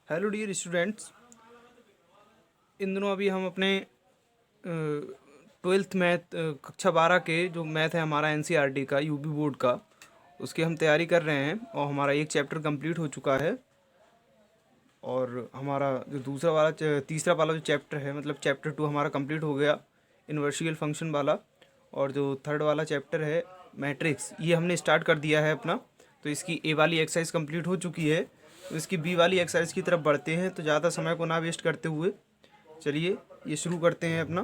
Hello dear students. इन दिनों अभी हम अपने 12th मैथ कक्षा 12 के जो मैथ है हमारा एनसीईआरटी का यूपी बोर्ड का, उसकी हम तैयारी कर रहे हैं और हमारा एक चैप्टर कंप्लीट हो चुका है। और हमारा जो तीसरा वाला जो चैप्टर है, मतलब चैप्टर 2 हमारा कंप्लीट हो गया, इन्वर्शियल फंक्शन वाला। और जो थर्ड वाला चैप्टर है मैट्रिक्स, ये हमने स्टार्ट कर दिया है अपना। तो इसकी ए वाली एक्सरसाइज कंप्लीट हो चुकी है, तो इसकी बी वाली एक्सरसाइज की तरफ बढ़ते हैं। तो ज़्यादा समय को ना वेस्ट करते हुए चलिए ये शुरू करते हैं अपना।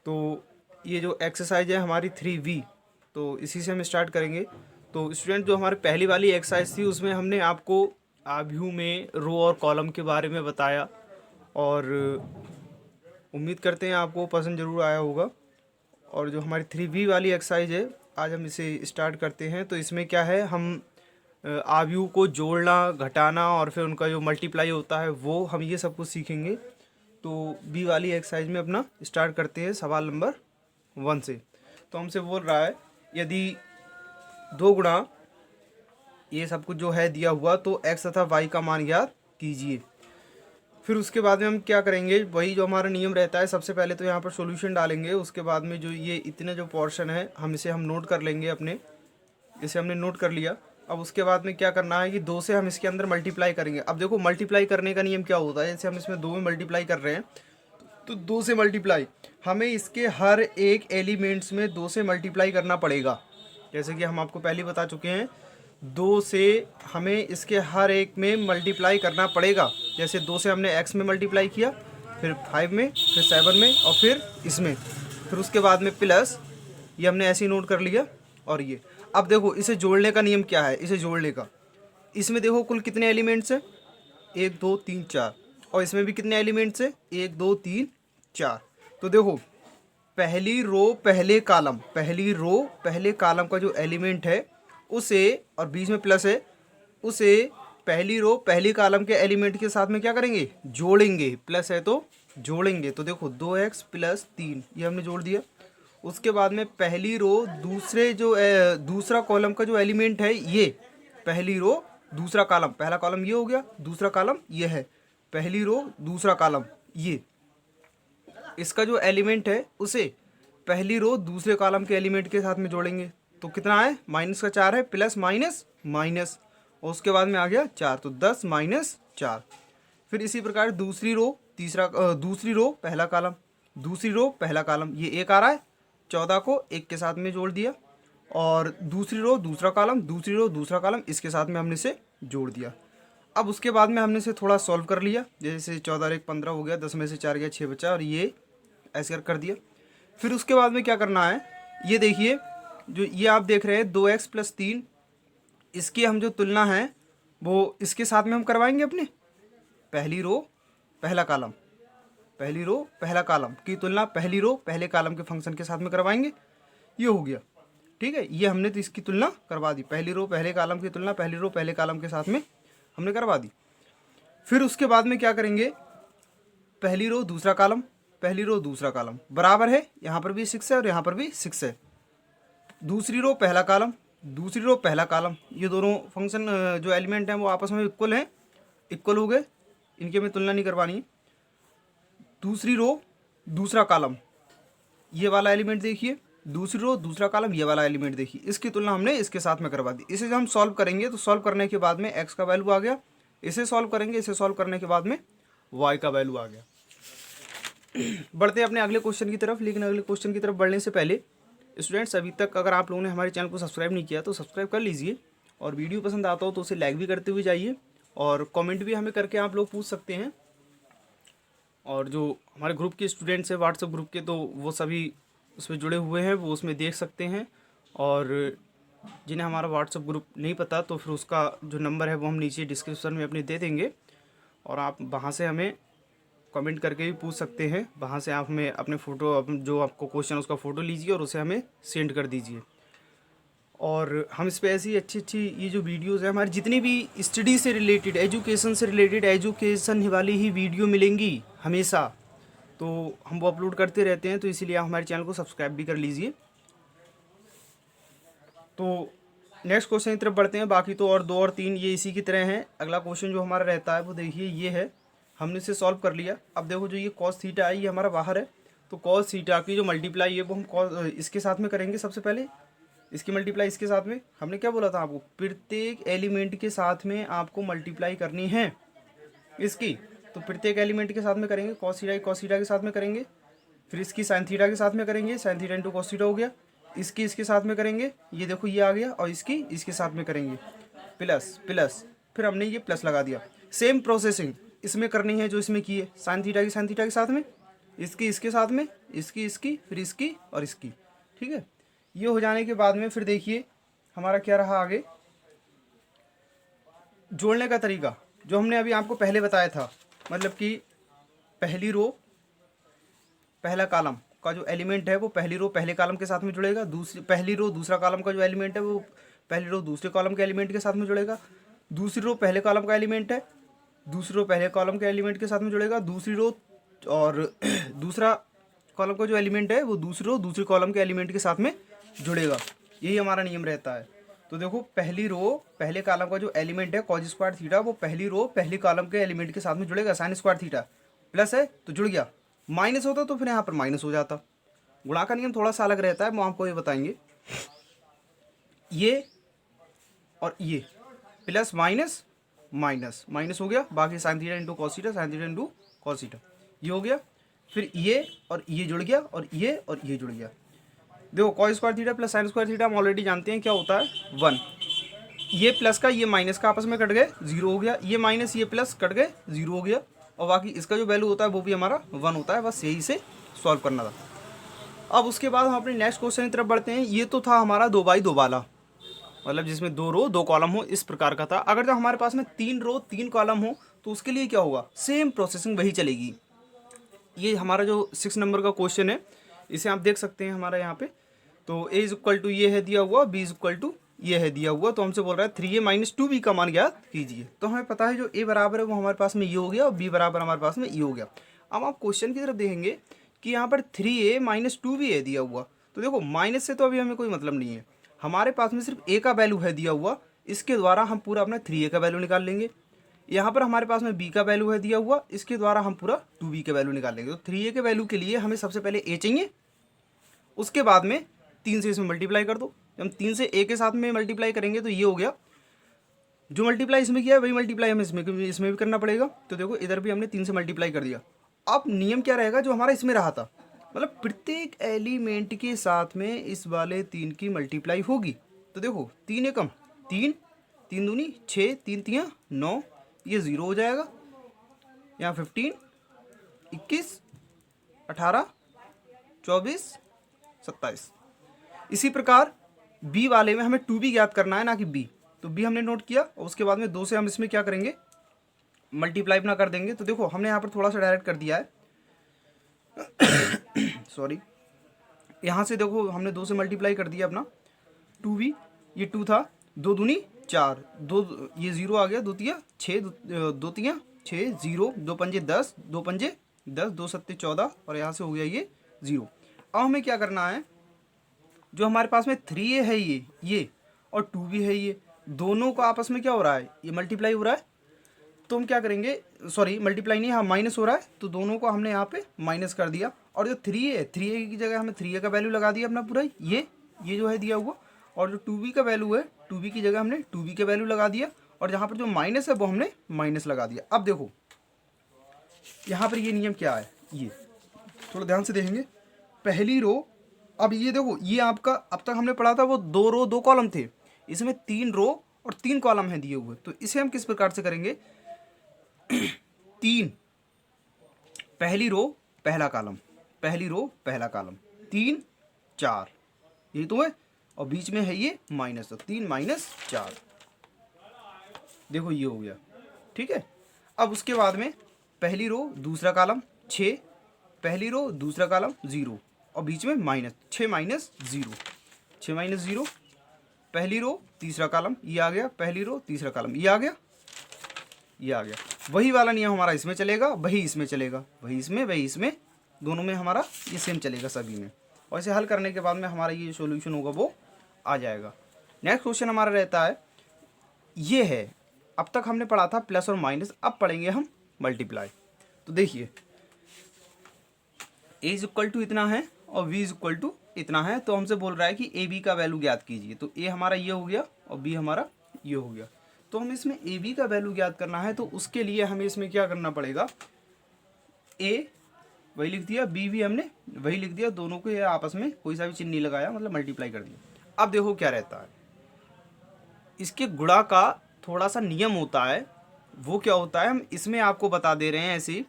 तो ये जो एक्सरसाइज है हमारी 3V, तो इसी से हम स्टार्ट करेंगे। तो स्टूडेंट, जो हमारी पहली वाली एक्सरसाइज थी उसमें हमने आपको आव्यूह में रो और कॉलम के बारे में बताया, और उम्मीद करते हैं आपको पसंद ज़रूर आया होगा। और जो हमारी 3V वाली एक्सरसाइज है, आज हम इसे स्टार्ट करते हैं। तो इसमें क्या है, हम आव्यूह को जोड़ना, घटाना और फिर उनका जो मल्टीप्लाई होता है वो हम ये सब कुछ सीखेंगे। तो बी वाली एक्सरसाइज में अपना स्टार्ट करते हैं सवाल नंबर 1 से। तो हमसे बोल रहा है, यदि 2 गुणा ये सब कुछ जो है दिया हुआ, तो x तथा y का मान ज्ञात कीजिए। फिर उसके बाद में हम क्या करेंगे, वही जो हमारा नियम रहता है, सबसे पहले तो यहाँ पर सॉल्यूशन डालेंगे। उसके बाद में जो ये इतने जो पोर्शन है हम इसे नोट कर लेंगे अपने, इसे हमने नोट कर लिया। अब उसके बाद में क्या करना है कि 2 से हम इसके अंदर मल्टीप्लाई करेंगे। अब देखो मल्टीप्लाई करने का नियम क्या होता है, जैसे हम इसमें 2 में मल्टीप्लाई कर रहे हैं, तो 2 से मल्टीप्लाई हमें इसके हर एक एलिमेंट्स में 2 से मल्टीप्लाई करना पड़ेगा। जैसे कि हम आपको पहले बता चुके हैं, 2 से हमें इसके हर एक में मल्टीप्लाई करना पड़ेगा। जैसे 2 से हमने x में मल्टीप्लाई किया, फिर 5 में, फिर 7 में और फिर इसमें, फिर उसके बाद में प्लस, ये हमने ऐसे ही नोट कर लिया। और ये अब देखो इसे जोड़ने का नियम क्या है, इसे जोड़ने का, इसमें देखो कुल कितने एलिमेंट्स हैं, 1 2 3 4, और इसमें भी कितने एलिमेंट्स हैं, 1 2 3 4। तो देखो पहली रो पहले कॉलम का जो एलिमेंट है उसे, और बीच में प्लस है, उसे पहली रो पहली कॉलम के एलिमेंट के साथ में क्या करेंगे, जोड़ेंगे। प्लस है तो जोड़ेंगे। तो देखो 2x + 3 ये हमने जोड़ दिया। उसके बाद में पहली रो दूसरा कॉलम का जो एलिमेंट है, ये पहली रो दूसरा कॉलम, पहला कॉलम ये हो गया, दूसरा कॉलम ये है, पहली रो दूसरा कॉलम ये, इसका जो एलिमेंट है उसे पहली रो दूसरे कॉलम के एलिमेंट के साथ में जोड़ेंगे। तो कितना है, -4 है, प्लस माइनस माइनस, और उसके बाद में आ गया 4, तो 10 - 4। फिर इसी प्रकार दूसरी रो पहला कॉलम, दूसरी रो पहला कॉलम, ये 1 आ रहा है, 14 को 1 के साथ में जोड़ दिया, और दूसरी रो दूसरा कॉलम, दूसरी रो दूसरा कॉलम, इसके साथ में हमने इसे जोड़ दिया। अब उसके बाद में हमने इसे थोड़ा सॉल्व कर लिया। जैसे 14 और 1 15 हो गया, 10 में से 4 गया, 6 बचा, और ये ऐसे कर दिया। फिर उसके बाद में क्या करना है, ये देखिए, जो ये आप देख रहे हैं 2x + 3, इसकी हम जो तुलना है वो इसके साथ में हम करवाएंगे अपने पहली रो पहला कॉलम, पहली रो पहला कॉलम की तुलना पहली रो पहले कॉलम के फंक्शन के साथ में करवाएंगे। ये हो गया, ठीक है। ये हमने तो इसकी तुलना करवा दी, पहली रो पहले कॉलम की तुलना पहली रो पहले कॉलम के साथ में हमने करवा दी। फिर उसके बाद में क्या करेंगे, पहली रो दूसरा कॉलम, पहली रो दूसरा कॉलम बराबर है, यहाँ पर भी 6 है और यहाँ पर भी 6 है। दूसरी रो पहला कॉलम, दूसरी रो पहला कॉलम, ये दोनों फंक्शन जो एलिमेंट हैं वो आपस में इक्वल हैं, इक्वल हो गए, इनकी हमें तुलना नहीं करवानी है। दूसरी रो दूसरा कॉलम, ये वाला एलिमेंट देखिए, दूसरी रो दूसरा कॉलम, ये वाला एलिमेंट देखिए, इसकी तुलना हमने इसके साथ में करवा दी। इसे जब हम सॉल्व करेंगे, तो सॉल्व करने के बाद में x का वैल्यू आ गया, इसे सॉल्व करेंगे, इसे सॉल्व करने के बाद में y का वैल्यू आ गया। बढ़ते हैं अपने अगले क्वेश्चन की तरफ। लेकिन अगले क्वेश्चन की तरफ बढ़ने से पहले स्टूडेंट्स, अभी तक अगर आप लोगों ने हमारे चैनल को सब्सक्राइब नहीं किया तो सब्सक्राइब कर लीजिए, और वीडियो पसंद आता हो तो उसे लाइक भी करते हुए जाइए, और कमेंट भी हमें करके आप लोग पूछ सकते हैं। और जो हमारे ग्रुप के स्टूडेंट्स हैं व्हाट्सएप ग्रुप के, तो वो सभी उसमें जुड़े हुए हैं, वो उसमें देख सकते हैं। और जिन्हें हमारा व्हाट्सएप ग्रुप नहीं पता, तो फिर उसका जो नंबर है वो हम नीचे डिस्क्रिप्शन में अपने दे देंगे, और आप वहाँ से हमें कमेंट करके भी पूछ सकते हैं। वहाँ से आप हमें अपने फ़ोटो, जो आपको क्वेश्चन उसका फ़ोटो लीजिए और उसे हमें सेंड कर दीजिए। और हम इस पे ऐसी अच्छी अच्छी ये जो वीडियोज़ है हमारी, जितनी भी स्टडी से रिलेटेड, एजुकेशन से रिलेटेड, एजुकेशन वाली ही वीडियो मिलेंगी हमेशा, तो हम वो अपलोड करते रहते हैं। तो इसीलिए आप हमारे चैनल को सब्सक्राइब भी कर लीजिए। तो नेक्स्ट क्वेश्चन की तरफ बढ़ते हैं। बाकी तो और 2 और 3 ये इसी की तरह हैं। अगला क्वेश्चन जो हमारा रहता है वो देखिए ये है, हमने इसे सॉल्व कर लिया। अब देखो जो ये कॉस थीटा है ये हमारा बाहर है, तो कॉस थीटा की जो मल्टीप्लाई है वो हम इसके साथ में करेंगे। सबसे पहले इसकी मल्टीप्लाई इसके साथ में, हमने क्या बोला था आपको, प्रत्येक एलिमेंट के साथ में आपको मल्टीप्लाई करनी है इसकी। तो प्रत्येक एलिमेंट के साथ में करेंगे, कॉस थीटा के साथ में करेंगे, फिर इसकी साइन थीटा के साथ में करेंगे, sine theta into cos theta हो गया। इसकी इसके साथ में करेंगे, ये देखो ये आ गया, और इसकी इसके साथ में करेंगे प्लस प्लस, फिर हमने ये प्लस लगा दिया। सेम प्रोसेसिंग इसमें करनी है जो इसमें की है, साइन थीटा की साइन थीटा के साथ में, इसकी इसके साथ में, इसकी इसकी, फिर इसकी और इसकी। ठीक है, ये हो जाने के बाद में फिर देखिए हमारा क्या रहा आगे, जोड़ने का तरीका जो हमने अभी आपको पहले बताया था। मतलब कि पहली रो पहला कॉलम का जो एलिमेंट है वो पहली रो पहले कॉलम के साथ में जुड़ेगा, दूसरी पहली रो दूसरा कॉलम का जो एलिमेंट है वो पहली रो दूसरे कॉलम के एलिमेंट के साथ में जुड़ेगा, दूसरी रो पहले कॉलम का एलिमेंट है दूसरी रो पहले कॉलम के एलिमेंट के साथ में जुड़ेगा, दूसरी रो और दूसरा कॉलम का जो एलिमेंट है वो दूसरी रो दूसरे कॉलम के एलिमेंट के साथ में जुड़ेगा। यही हमारा नियम रहता है। तो देखो पहली रो पहले कॉलम का जो एलिमेंट है कॉज स्क्वायर थीटा वो पहली रो पहली कॉलम के एलिमेंट के साथ में जुड़ेगा, साइन स्क्वायर थीटा प्लस है तो जुड़ गया, माइनस होता तो फिर यहाँ पर माइनस हो जाता। गुणा का नियम थोड़ा सा अलग रहता है, वो आपको ये बताएंगे। ये और ये प्लस माइनस माइनस माइनस हो गया, बाकी sine theta into cos theta, sine theta into cos theta, ये हो गया। फिर ये और ये जुड़ गया और ये जुड़ गया। देखो cos square theta plus sine square theta हम ऑलरेडी जानते हैं क्या होता है, 1। ये प्लस का ये माइनस का आपस में कट गए, 0 हो गया। ये माइनस ये प्लस कट गए, 0 हो गया। और बाकी इसका जो वैल्यू होता है वो भी हमारा 1 होता है। बस यही से सॉल्व करना था। अब उसके बाद हम अपने नेक्स्ट क्वेश्चन की तरफ बढ़ते हैं। ये तो था हमारा 2x2 वाला, मतलब जिसमें 2 रो 2 कॉलम हो, इस प्रकार का था। अगर जब हमारे पास में 3 रो 3 कॉलम हो तो उसके लिए क्या होगा, सेम प्रोसेसिंग वही चलेगी। ये हमारा जो 6 नंबर का क्वेश्चन है इसे आप देख सकते हैं हमारा यहाँ पे। तो ए इज इक्वल टू ये है दिया हुआ, बी इज इक्वल टू ये है दिया हुआ। तो हमसे बोल रहा है 3a माइनस 2b का मान ज्ञात कीजिए। तो हमें पता है जो a बराबर है वो हमारे पास में ये हो गया और b बराबर हमारे पास में ये हो गया। अब आप क्वेश्चन की तरफ देखेंगे कि यहाँ पर 3a माइनस 2b है दिया हुआ। तो देखो माइनस से तो अभी हमें कोई मतलब नहीं है, हमारे पास में सिर्फ a का वैल्यू है दिया हुआ, इसके द्वारा हम पूरा अपना 3a का वैल्यू निकाल लेंगे। यहाँ पर हमारे पास में b का वैल्यू है दिया हुआ, इसके द्वारा हम पूरा 2b के वैल्यू निकाल लेंगे। तो 3a के वैल्यू के लिए हमें सबसे पहले a चाहिए, उसके बाद में 3 से इसमें मल्टीप्लाई कर दो। जब हम 3 से a के साथ में मल्टीप्लाई करेंगे तो ये हो गया, जो मल्टीप्लाई इसमें किया है वही मल्टीप्लाई हमें इसमें भी करना पड़ेगा। तो देखो इधर भी हमने 3 से मल्टीप्लाई कर दिया। अब नियम क्या रहेगा जो हमारा इसमें रहा था, मतलब प्रत्येक एलिमेंट के साथ में इस वाले 3 की मल्टीप्लाई होगी। तो देखो 3 एकम 3, 3 दूनी 6, 3 तियाँ 9, ये 0 हो जाएगा। यहाँ 15, 21, 18, 24, 27। इसी प्रकार b वाले में हमें 2b ज्ञात करना है, ना कि b। तो b हमने नोट किया और उसके बाद में 2 से हम इसमें क्या करेंगे, मल्टीप्लाई अपना कर देंगे। तो देखो हमने यहाँ पर थोड़ा सा डायरेक्ट कर दिया है सॉरी, यहाँ से देखो हमने 2 से मल्टीप्लाई कर दिया अपना 2b, ये 2 था, 2 दूनी 4, 2 ये 0 आ गया, 2 तिया 6, 2 तिया 6, 0, 2 पंजे 10, 2 पंजे 10, 2 सत्ते 14 और यहाँ से हो गया ये 0। अब हमें क्या करना है, जो हमारे पास में 3a है ये और 2b है ये, दोनों का आपस में क्या हो रहा है, ये मल्टीप्लाई हो रहा है। तो हम क्या करेंगे, सॉरी मल्टीप्लाई नहीं, हाँ माइनस हो रहा है, तो दोनों को हमने यहाँ पे माइनस कर दिया। और जो 3a है 3a की जगह हमें 3a का वैल्यू लगा दिया अपना पूरा, ये जो है दिया हुआ। और जो 2b का वैल्यू है 2b की जगह हमने 2b का वैल्यू लगा दिया, और जहाँ पर जो माइनस है वो हमने माइनस लगा दिया। अब देखो यहाँ पर ये नियम क्या है, ये थोड़ा ध्यान से देखेंगे। पहली रो, अब ये देखो ये आपका अब तक हमने पढ़ा था वो 2 रो 2 कॉलम थे, इसमें 3 रो और 3 कॉलम है दिए हुए। तो इसे हम किस प्रकार से करेंगे, 3 पहली रो पहला कॉलम, पहली रो पहला कॉलम, 3 4, यही तो है, और बीच में है ये माइनस, तो 3 माइनस 4, देखो ये हो गया। ठीक है, अब उसके बाद में पहली रो दूसरा कॉलम 6, पहली रो दूसरा कॉलम 0 और बीच में माइनस, 6 माइनस 0, 6 माइनस 0, पहली रो तीसरा कॉलम ये आ गया, पहली रो तीसरा कॉलम ये आ गया, ये आ गया। वही वाला नियम हमारा इसमें चलेगा, वही इसमें चलेगा, वही इसमें, दोनों में हमारा ये सेम चलेगा सभी में। और इसे हल करने के बाद में हमारा ये सॉल्यूशन होगा वो आ जाएगा। नेक्स्ट क्वेश्चन हमारा रहता है, ये है, अब तक हमने पढ़ा था प्लस और माइनस, अब पढ़ेंगे हम मल्टीप्लाई। तो देखिए a इज इक्वल टू इतना है और v इज इक्वल टू इतना है, तो हमसे बोल रहा है कि a b का वैल्यू ज्ञात कीजिए। तो a हमारा ये हो गया और b हमारा ये हो गया। तो हमें इसमें a b का वैल्यू ज्ञात करना है, तो उसके लिए हमें इसमें क्या करना पड़ेगा, a वही लिख दिया, b भी हमने वही लिख दिया, दोनों को ये आपस में कोई सा भी चिन्ह नहीं लगाया, मतलब मल्टीप्लाई कर दिया। अब देखो क्या रहता है, इसके गुणा का थोड़ा सा नियम होता है, वो क्या होता है हम इसमें आपको बता दे रहे हैं ऐसे ही,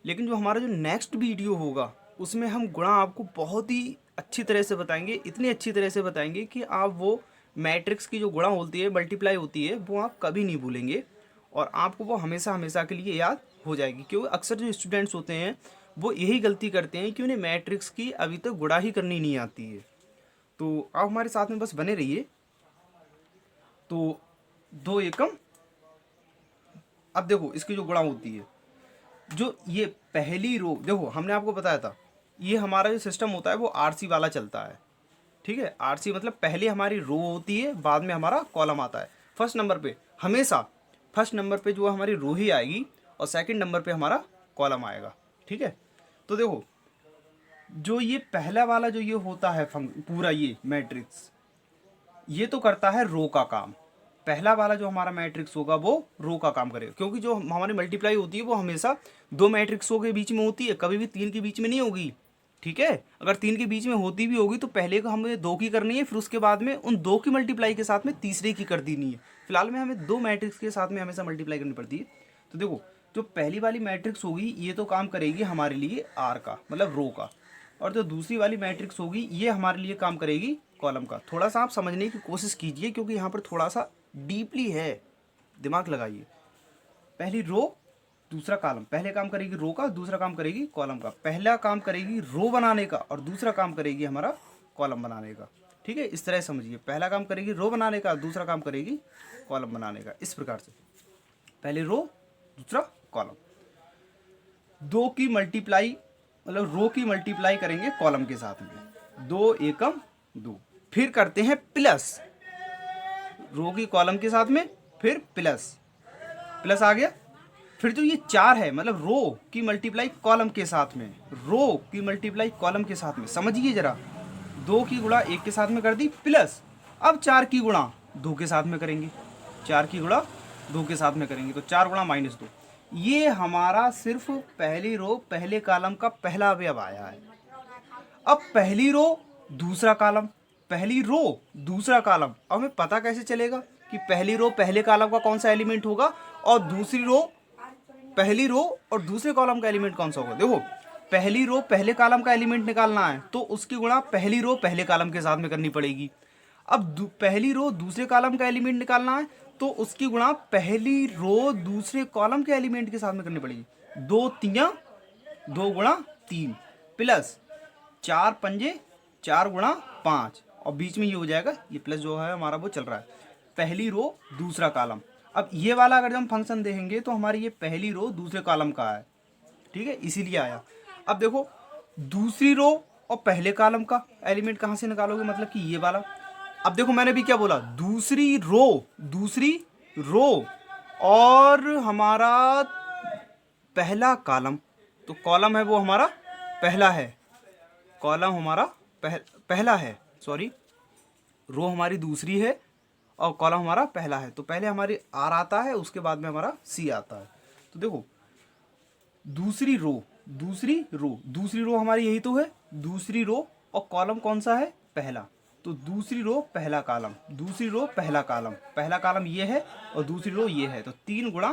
लेकिन जो हमारा जो नेक्स्ट वीडियो होगा उसमें हम गुणा आपको बहुत ही अच्छी तरह से बताएंगे, इतनी अच्छी तरह से बताएंगे कि आप वो मैट्रिक्स की जो गुणा होती है, मल्टीप्लाई होती है, वो आप कभी नहीं भूलेंगे और आपको वो हमेशा हमेशा के लिए याद हो जाएगी। क्योंकि अक्सर जो स्टूडेंट्स होते हैं वो यही गलती करते हैं कि उन्हें मैट्रिक्स की अभी तक गुणा ही करनी नहीं आती है। तो आप हमारे साथ में बस बने रहिए। तो 2 एकम, अब देखो इसकी जो गुणा होती है, जो ये पहली रो, देखो हमने आपको बताया था ये हमारा जो सिस्टम होता है वो आरसी वाला चलता है, ठीक है। आरसी मतलब पहले हमारी रो होती है, बाद में हमारा कॉलम आता है। फर्स्ट नंबर पे हमेशा फर्स्ट नंबर पे जो हमारी रो ही आएगी और सेकंड नंबर पे हमारा कॉलम आएगा, ठीक है। तो देखो जो ये पहला वाला जो ये होता है पूरा ये मैट्रिक्स, ये तो करता है रो का काम। पहला वाला जो हमारा मैट्रिक्स होगा वो रो का काम करेगा, क्योंकि जो हमारी मल्टीप्लाई होती है वो हमेशा 2 मैट्रिक्सों के बीच में होती है, कभी भी 3 के बीच में नहीं होगी, ठीक है। अगर 3 के बीच में होती भी होगी तो पहले को हमें 2 की करनी है, फिर उसके बाद में उन 2 की मल्टीप्लाई के साथ में तीसरे की कर देनी है। फिलहाल में हमें 2 मैट्रिक्स के साथ में हमेशा मल्टीप्लाई करनी पड़ती है। तो देखो जो पहली वाली मैट्रिक्स होगी ये तो काम करेगी हमारे लिए आर का, मतलब रो का, और जो दूसरी वाली मैट्रिक्स होगी ये हमारे लिए काम करेगी कॉलम का। थोड़ा सा आप समझने की कोशिश कीजिए क्योंकि यहाँ पर थोड़ा सा डीपली है, दिमाग लगाइए। पहली रो दूसरा कॉलम, पहले काम करेगी रो का, दूसरा काम करेगी कॉलम का। पहला काम करेगी रो बनाने का और दूसरा काम करेगी हमारा कॉलम बनाने का, ठीक है। इस तरह समझिए, पहला काम करेगी रो बनाने का, दूसरा काम करेगी कॉलम बनाने का। इस प्रकार से पहले रो दूसरा कॉलम। 2 की मल्टीप्लाई मतलब रो की मल्टीप्लाई करेंगे कॉलम के साथ में, 2 एकम 2, फिर करते हैं प्लस रो की कॉलम के साथ में, फिर प्लस आ गया। फिर जो ये 4 है मतलब रो की मल्टीप्लाई कॉलम के साथ में, रो की मल्टीप्लाई कॉलम के साथ में, समझिए जरा, 2 की गुणा 1 के साथ में कर दी प्लस, अब 4 की गुणा 2 के साथ में करेंगे, 4 की गुणा 2 के साथ में करेंगे, तो 4 गुणा -2। ये हमारा सिर्फ पहली रो पहले कॉलम का पहला अवयव आया है। अब पहली रो दूसरा कॉलम, पहली रो दूसरा कॉलम, अब हमें पता कैसे चलेगा कि पहली रो पहले कॉलम का कौन सा एलिमेंट होगा और दूसरी रो पहली रो और दूसरे कॉलम का एलिमेंट कौन सा होगा। देखो पहली रो पहले कॉलम का एलिमेंट निकालना है तो उसकी गुणा पहली रो पहले कॉलम के साथ में करनी पड़ेगी। अब पहली रो दूसरे कॉलम का एलिमेंट निकालना है तो उसकी गुणा पहली रो दूसरे कॉलम के एलिमेंट के साथ में करनी पड़ेगी। 2 तियां 2 गुणा 3 प्लस 4 पंजे 4 गुणा 5 और बीच में ये हो जाएगा, ये प्लस जो है हमारा वो चल रहा है, पहली रो दूसरा कॉलम। अब ये वाला अगर हम फंक्शन देखेंगे तो हमारी ये पहली रो दूसरे कॉलम का है, ठीक है, इसीलिए आया। अब देखो दूसरी रो और पहले कॉलम का एलिमेंट कहाँ से निकालोगे, मतलब कि ये वाला। अब देखो मैंने भी क्या बोला, दूसरी रो और हमारा पहला कॉलम, तो कॉलम है वो हमारा पहला है, कॉलम हमारा पहला है, सॉरी, रो हमारी दूसरी है और कॉलम हमारा पहला है। तो पहले हमारी आर आता है, उसके बाद में हमारा सी आता है। तो देखो दूसरी रो हमारी यही तो है, दूसरी रो और कॉलम कौन सा है, पहला, तो दूसरी रो पहला कॉलम, दूसरी रो पहला कॉलम, पहला कॉलम ये है और दूसरी रो ये है, तो 3 गुणा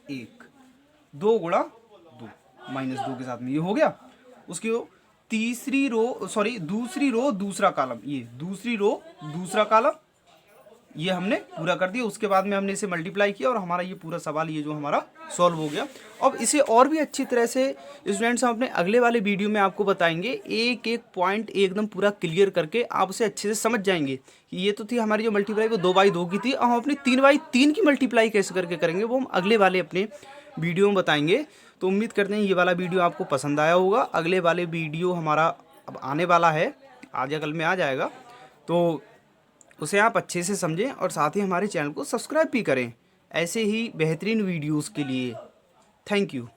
1 2 गुणा 2 -2 के साथ में ये हो गया। उसकी तीसरी रो सॉरी दूसरी रो दूसरा कॉलम, ये दूसरी रो दूसरा कॉलम ये हमने पूरा कर दिया। उसके बाद में हमने इसे मल्टीप्लाई किया और हमारा ये पूरा सवाल ये जो हमारा सॉल्व हो गया। अब इसे और भी अच्छी तरह से स्टूडेंट्स हम अपने अगले वाले वीडियो में आपको बताएंगे, एक एक पॉइंट एकदम पूरा क्लियर करके आप उसे अच्छे से समझ जाएंगे कि ये तो थी हमारी जो मल्टीप्लाई वो 2/2 की थी, और हम अपनी 3/3 की मल्टीप्लाई कैसे करके करेंगे वो हम अगले वाले अपने वीडियो में बताएंगे। तो उम्मीद करते हैं ये वाला वीडियो आपको पसंद आया होगा। अगले वाले वीडियो हमारा अब आने वाला है, आज या कल में आ जाएगा, तो उसे आप अच्छे से समझें और साथ ही हमारे चैनल को सब्सक्राइब भी करें ऐसे ही बेहतरीन वीडियोस के लिए। Thank you.